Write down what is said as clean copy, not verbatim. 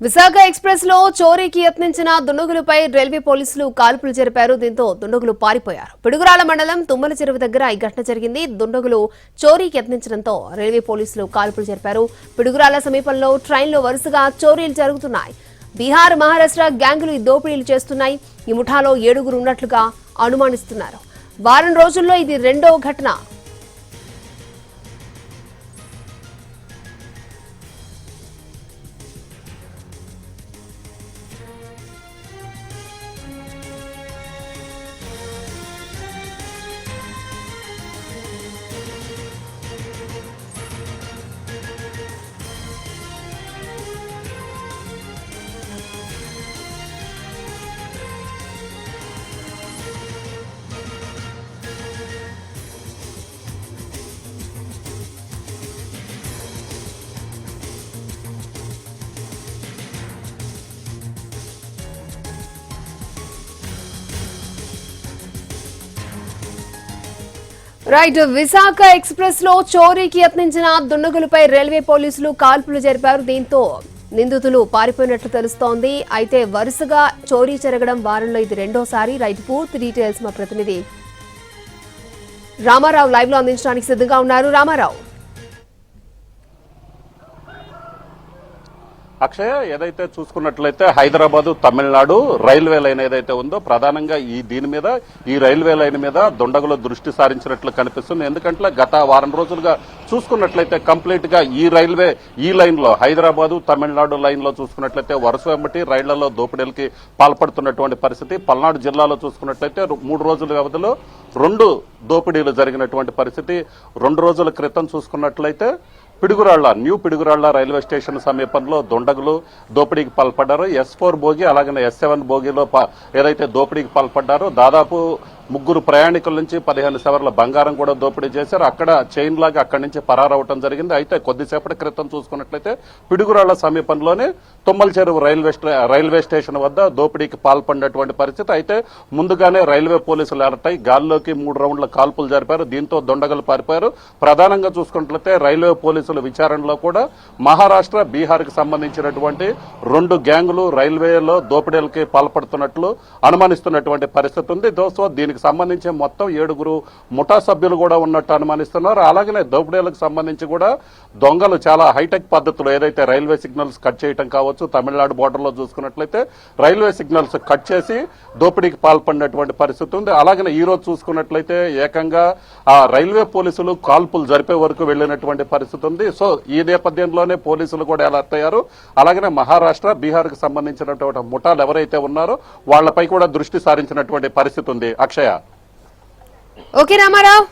Visakha express లో చోరీకి యత్నించిన దుండగులపై railway పోలీసులు కాల్పులు జరిపారు. దీంతో దుండగులు పారిపోయారు. పిడుగురాళ్ల మండలం తుమ్మల చెరువు దగ్గర ఈ ఘటన జరిగింది. దుండగులు చోరీకి యత్నించడంతో రైల్వే పోలీసులు కాల్పులు జరిపారు. పిడుగురాళ్ల సమీపంలో ట్రైన్లో వరుసగా చోరీలు జరుగుతున్నాయి. బీహార్, మహారాష్ట్ర గ్యాంగులు ఈ దోపిడీలు చేస్తున్నాయి. ఈ ముఠాలో 7 ఉన్నట్లుగా అనుమానిస్తున్నారు. వారం రోజుల్లో ఇది రెండో ఘటన. రైట్, విశాఖ ఎక్స్ప్రెస్ లో చోరీకి యత్నించిన దుండగులపై రైల్వే పోలీసులు కాల్పులు జరిపారు. దీంతో నిందితులు పారిపోయినట్లు తెలుస్తోంది. అయితే వరుసగా చోరీ జరగడం వారంలో ఇది రెండోసారి. రైట్, పూర్తి డీటెయిల్స్ మా ప్రతినిధి రామారావు లైవ్ లో అందించడానికి సిద్ధంగా ఉన్నారు. రామారావు. అక్షయ, ఏదైతే చూసుకున్నట్లయితే హైదరాబాద్ తమిళనాడు రైల్వే లైన్ ఏదైతే ఉందో ప్రధానంగా ఈ రైల్వే లైన్ మీద దుండగులు దృష్టి సారించినట్లు కనిపిస్తుంది. ఎందుకంటే గత వారం రోజులుగా చూసుకున్నట్లయితే కంప్లీట్ గా ఈ లైన్ లో హైదరాబాద్ తమిళనాడు లైన్ లో చూసుకున్నట్లయితే వరుస వెంబటి రైళ్లలో దోపిడీలకి పాల్పడుతున్నటువంటి పరిస్థితి. పల్నాడు జిల్లాలో చూసుకున్నట్లయితే 3 రోజుల వ్యవధిలో 2 దోపిడీలు జరిగినటువంటి పరిస్థితి. 2 రోజుల క్రితం చూసుకున్నట్లయితే న్యూ పిడుగురాళ్ల రైల్వే స్టేషన్ సమీపంలో దుండగులు దోపిడీకి పాల్పడ్డారు. S4 బోగి అలాగే S7 బోగిలో ఏదైతే దోపిడీకి పాల్పడ్డారో దాదాపు 3 ప్రయాణికుల నుంచి 15 సవర్ల బంగారం కూడా దోపిడీ చేశారు. అక్కడ చైన్ లాగా అక్కడి నుంచి పరారవటం జరిగింది. అయితే కొద్దిసేపటి క్రితం చూసుకున్నట్లయితే పిడుగురాళ్ల సమీపంలోనే తుమ్మల చెరువు రైల్వే స్టేషన్ వద్ద దోపిడీకి పాల్పడినటువంటి పరిస్థితి. అయితే ముందుగానే రైల్వే పోలీసులు అలర్ట్ అయి గాల్లోకి 3 రౌండ్ల కాల్పులు జరిపారు. దీంతో దుండగులు పారిపోయారు. ప్రధానంగా చూసుకున్నట్లయితే రైల్వే పోలీసుల విచారణలో కూడా మహారాష్ట్ర, బీహార్ కి సంబంధించినటువంటి 2 గ్యాంగులు రైల్వేలో దోపిడీలకి పాల్పడుతున్నట్లు అనుమానిస్తున్నటువంటి పరిస్థితి ఉంది. సో దీనికి సంబంధించి మొత్తం 7 ముఠా సభ్యులు కూడా ఉన్నట్టు అనుమానిస్తున్నారు. అలాగనే దోపిడీలకు సంబంధించి కూడా దొంగలు చాలా హైటెక్ పద్ధతులు ఏదైతే రైల్వే సిగ్నల్స్ కట్ చేయడం కావచ్చు, తమిళనాడు బోర్డర్ లో చూసుకున్నట్లయితే రైల్వే సిగ్నల్స్ కట్ చేసి దోపిడీకి పాల్పడినటువంటి పరిస్థితి ఉంది. అలాగనే ఈ రోజు చూసుకున్నట్లయితే ఏకంగా ఆ రైల్వే పోలీసులు కాల్పులు జరిపే వరకు వెళ్లినటువంటి పరిస్థితి ఉంది. సో ఈ నేపథ్యంలోనే పోలీసులు కూడా అలర్ట్ అయ్యారు. అలాగనే మహారాష్ట్ర, బీహార్ కు సంబంధించినటువంటి ముఠాలు ఎవరైతే ఉన్నారో వాళ్లపై కూడా దృష్టి సారించినటువంటి పరిస్థితి ఉంది. అక్షయ. ఓకే రామారావు.